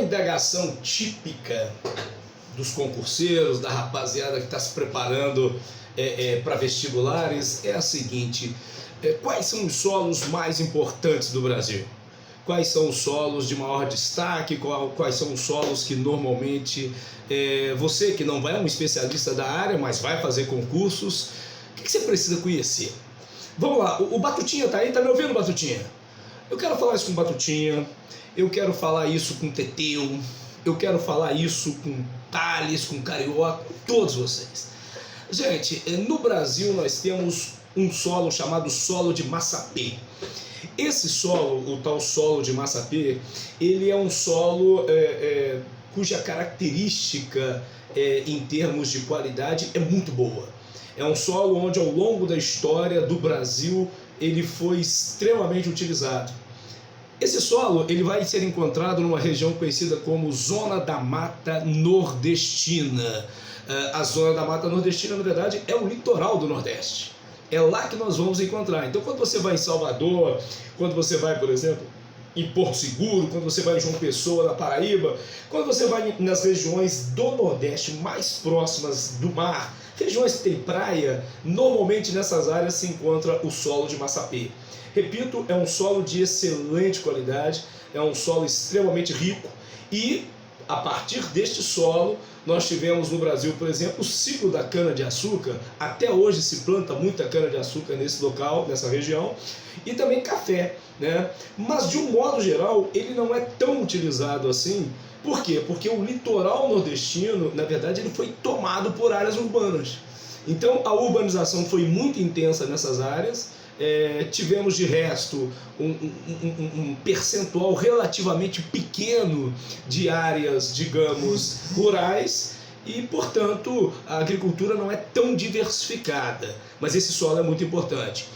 indagação típica dos concurseiros, da rapaziada que está se preparando para vestibulares é a seguinte: quais são os solos mais importantes do Brasil? Quais são os solos de maior destaque? Quais são os solos que normalmente você que não é um especialista da área, mas vai fazer concursos, o que você precisa conhecer? Vamos lá, o Batutinha tá aí? Tá me ouvindo, Batutinha? Eu quero falar isso com o Batutinha, eu quero falar isso com o Teteu, eu quero falar isso com o Thales, com o Carioca, com todos vocês. Gente, no Brasil nós temos um solo chamado solo de Massapê. Esse solo, o tal solo de Massapê, ele é um solo cuja característica em termos de qualidade é muito boa. É um solo onde ao longo da história do Brasil ele foi extremamente utilizado. Esse solo ele vai ser encontrado numa região conhecida como Zona da Mata Nordestina. A Zona da Mata Nordestina, na verdade, é o litoral do Nordeste. É lá que nós vamos encontrar. Então, quando você vai em Salvador, quando você vai, por exemplo, em Porto Seguro, quando você vai em João Pessoa, na Paraíba, quando você vai nas regiões do Nordeste mais próximas do mar, regiões que tem praia, normalmente nessas áreas se encontra o solo de Massapê. Repito, é um solo de excelente qualidade, é um solo extremamente rico e a partir deste solo nós tivemos no Brasil, por exemplo, o ciclo da cana-de-açúcar. Até hoje se planta muita cana-de-açúcar nesse local, nessa região, e também café, né? Mas de um modo geral ele não é tão utilizado assim. Por quê? Porque o litoral nordestino, na verdade, ele foi tomado por áreas urbanas. Então a urbanização foi muito intensa nessas áreas. Tivemos de resto um percentual relativamente pequeno de áreas, digamos, rurais e, portanto, a agricultura não é tão diversificada, mas esse solo é muito importante.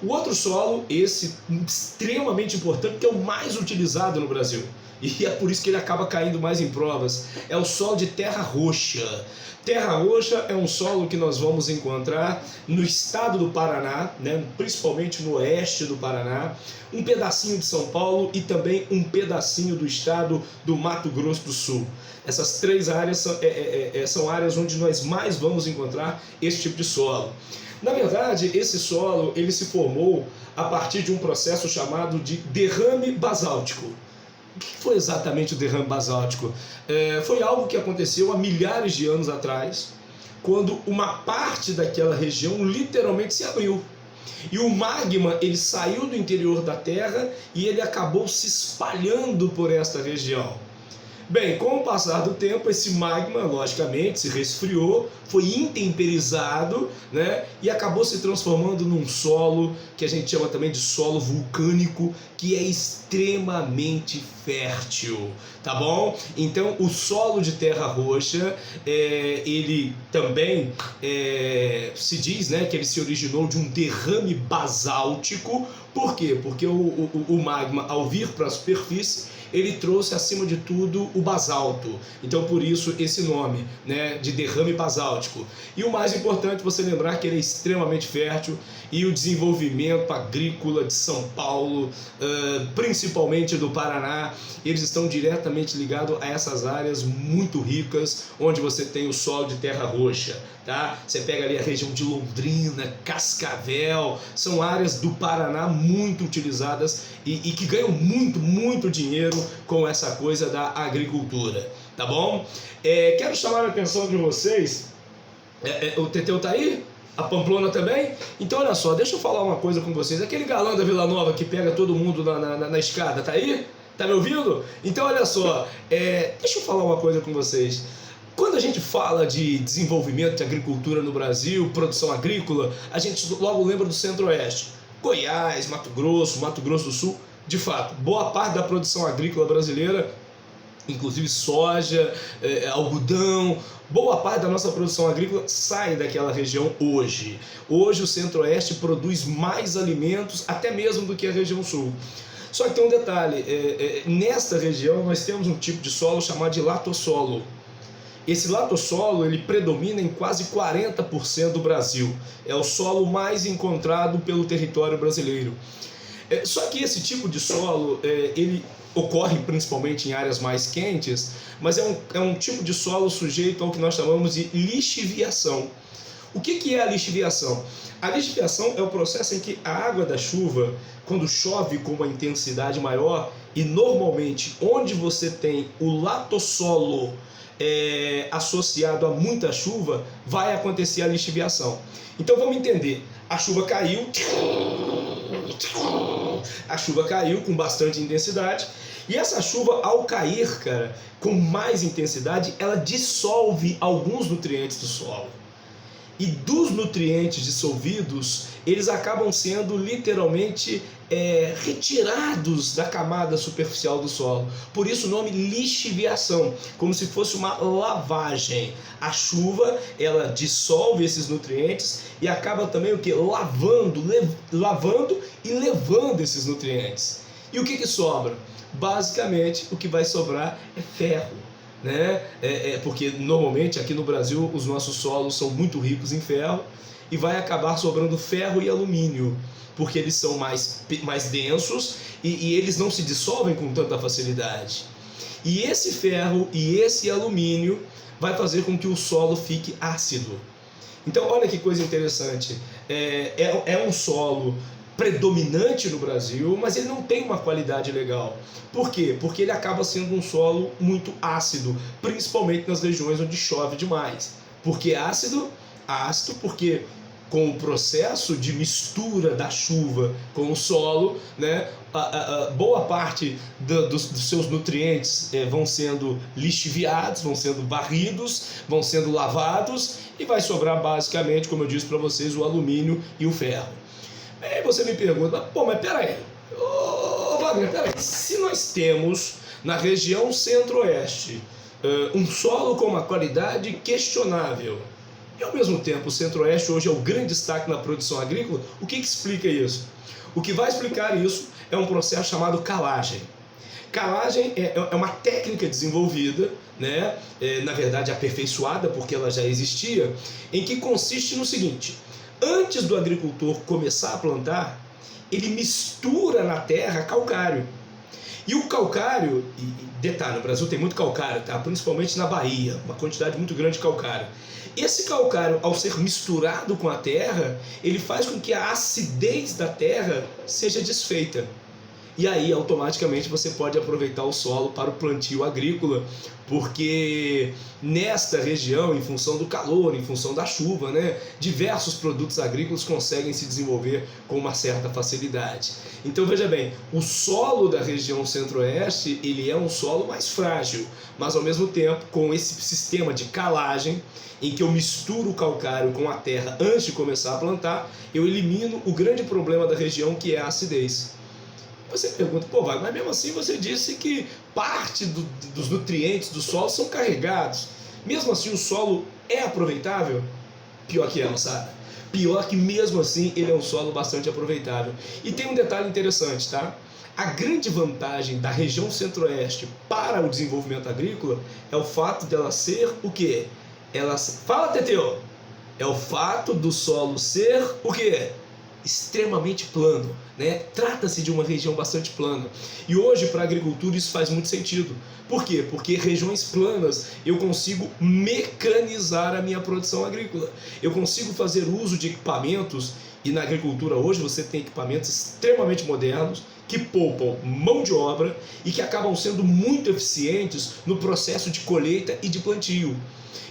O outro solo, esse extremamente importante, que é o mais utilizado no Brasil, e é por isso que ele acaba caindo mais em provas, é o solo de terra roxa. Terra roxa é um solo que nós vamos encontrar no estado do Paraná, né, principalmente no oeste do Paraná, um pedacinho de São Paulo e também um pedacinho do estado do Mato Grosso do Sul. Essas três áreas são áreas onde nós mais vamos encontrar esse tipo de solo. Na verdade, esse solo ele se formou a partir de um processo chamado de derrame basáltico. O que foi exatamente o derrame basáltico? Foi algo que aconteceu há milhares de anos atrás, quando uma parte daquela região literalmente se abriu. E o magma ele saiu do interior da Terra e ele acabou se espalhando por esta região. Bem, com o passar do tempo, esse magma, logicamente, se resfriou, foi intemperizado, né, e acabou se transformando num solo que a gente chama também de solo vulcânico, que é extremamente fértil, tá bom? Então, o solo de terra roxa, ele também se diz, né, que ele se originou de um derrame basáltico. Por quê? Porque o magma, ao vir para a superfície, ele trouxe acima de tudo o basalto. Então por isso esse nome, né, de derrame basáltico. E o mais importante você lembrar que ele é extremamente fértil e o desenvolvimento agrícola de São Paulo, principalmente do Paraná, eles estão diretamente ligados a essas áreas muito ricas, onde você tem o solo de terra roxa. Tá? Você pega ali a região de Londrina, Cascavel, são áreas do Paraná muito utilizadas e que ganham muito dinheiro com essa coisa da agricultura, tá bom? Quero chamar a atenção de vocês, o Teteu tá aí? A Pamplona também? Então olha só, deixa eu falar uma coisa com vocês, aquele galã da Vila Nova que pega todo mundo na escada, tá aí? Tá me ouvindo? Então olha só, deixa eu falar uma coisa com vocês. Quando a gente fala de desenvolvimento de agricultura no Brasil, produção agrícola, a gente logo lembra do Centro-Oeste. Goiás, Mato Grosso do Sul. De fato, boa parte da produção agrícola brasileira, inclusive soja, algodão, boa parte da nossa produção agrícola sai daquela região hoje. Hoje o Centro-Oeste produz mais alimentos até mesmo do que a região Sul. Só que tem um detalhe, nesta região nós temos um tipo de solo chamado de latossolo. Esse latossolo ele predomina em quase 40% do Brasil. É o solo mais encontrado pelo território brasileiro. Só que esse tipo de solo, ele ocorre principalmente em áreas mais quentes, mas é um tipo de solo sujeito ao que nós chamamos de lixiviação. O que é a lixiviação? A lixiviação é o processo em que a água da chuva, quando chove com uma intensidade maior, e normalmente onde você tem o latossolo associado a muita chuva, vai acontecer a lixiviação. Então vamos entender, a chuva caiu com bastante intensidade, e essa chuva, ao cair, cara, com mais intensidade, ela dissolve alguns nutrientes do solo. E dos nutrientes dissolvidos, eles acabam sendo literalmente retirados da camada superficial do solo. Por isso o nome lixiviação, como se fosse uma lavagem. A chuva, ela dissolve esses nutrientes e acaba também o quê? Lavando e levando esses nutrientes. E o que sobra? Basicamente, o que vai sobrar é ferro. Né? Porque normalmente aqui no Brasil os nossos solos são muito ricos em ferro e vai acabar sobrando ferro e alumínio, porque eles são mais densos e eles não se dissolvem com tanta facilidade. E esse ferro e esse alumínio vai fazer com que o solo fique ácido. Então olha que coisa interessante, é um solo predominante no Brasil, mas ele não tem uma qualidade legal. Por quê? Porque ele acaba sendo um solo muito ácido, principalmente nas regiões onde chove demais. Por que ácido? Ácido porque com o processo de mistura da chuva com o solo, né, boa parte dos seus nutrientes vão sendo lixiviados, vão sendo varridos, vão sendo lavados e vai sobrar basicamente, como eu disse para vocês, o alumínio e o ferro. Aí você me pergunta, pô, mas peraí, Wagner, peraí, se nós temos na região centro-oeste um solo com uma qualidade questionável, e ao mesmo tempo o centro-oeste hoje é o grande destaque na produção agrícola, o que explica isso? O que vai explicar isso é um processo chamado calagem. Calagem é uma técnica desenvolvida, né, na verdade aperfeiçoada, porque ela já existia, em que consiste no seguinte: antes do agricultor começar a plantar, ele mistura na terra calcário. E o calcário, e detalhe, no Brasil tem muito calcário, tá? Principalmente na Bahia, uma quantidade muito grande de calcário. Esse calcário, ao ser misturado com a terra, ele faz com que a acidez da terra seja desfeita. E aí, automaticamente, você pode aproveitar o solo para o plantio agrícola, porque nesta região, em função do calor, em função da chuva, né, diversos produtos agrícolas conseguem se desenvolver com uma certa facilidade. Então, veja bem, o solo da região centro-oeste, ele é um solo mais frágil, mas ao mesmo tempo, com esse sistema de calagem, em que eu misturo o calcário com a terra antes de começar a plantar, eu elimino o grande problema da região, que é a acidez. Você pergunta, pô, Wagner, mas mesmo assim você disse que parte dos nutrientes do solo são carregados. Mesmo assim o solo é aproveitável? Pior que é, moçada. Pior que mesmo assim ele é um solo bastante aproveitável. E tem um detalhe interessante, tá? A grande vantagem da região centro-oeste para o desenvolvimento agrícola é o fato dela ser o quê? Fala, Teteu! É o fato do solo ser o quê? Extremamente plano, né? Trata-se de uma região bastante plana. E hoje, para a agricultura, isso faz muito sentido. Por quê? Porque regiões planas eu consigo mecanizar a minha produção agrícola. Eu consigo fazer uso de equipamentos, e na agricultura hoje você tem equipamentos extremamente modernos que poupam mão de obra e que acabam sendo muito eficientes no processo de colheita e de plantio.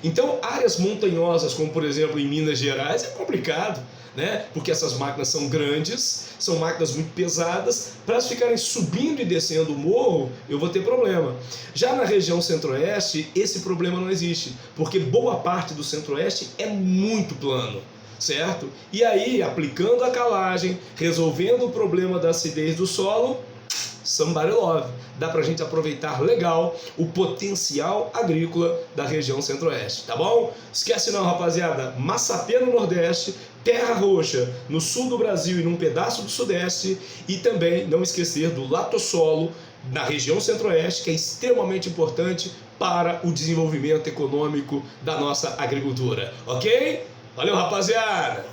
Então, áreas montanhosas, como por exemplo em Minas Gerais, é complicado, né? Porque essas máquinas são grandes, são máquinas muito pesadas, para elas ficarem subindo e descendo o morro, eu vou ter problema. Já na região centro-oeste, esse problema não existe, porque boa parte do centro-oeste é muito plano, certo? E aí, aplicando a calagem, resolvendo o problema da acidez do solo, somebody love. Dá pra gente aproveitar legal o potencial agrícola da região centro-oeste, tá bom? Esquece não, rapaziada, Massapê no Nordeste, Terra Roxa no sul do Brasil e num pedaço do Sudeste, e também não esquecer do latossolo na região centro-oeste, que é extremamente importante para o desenvolvimento econômico da nossa agricultura, ok? Valeu, rapaziada!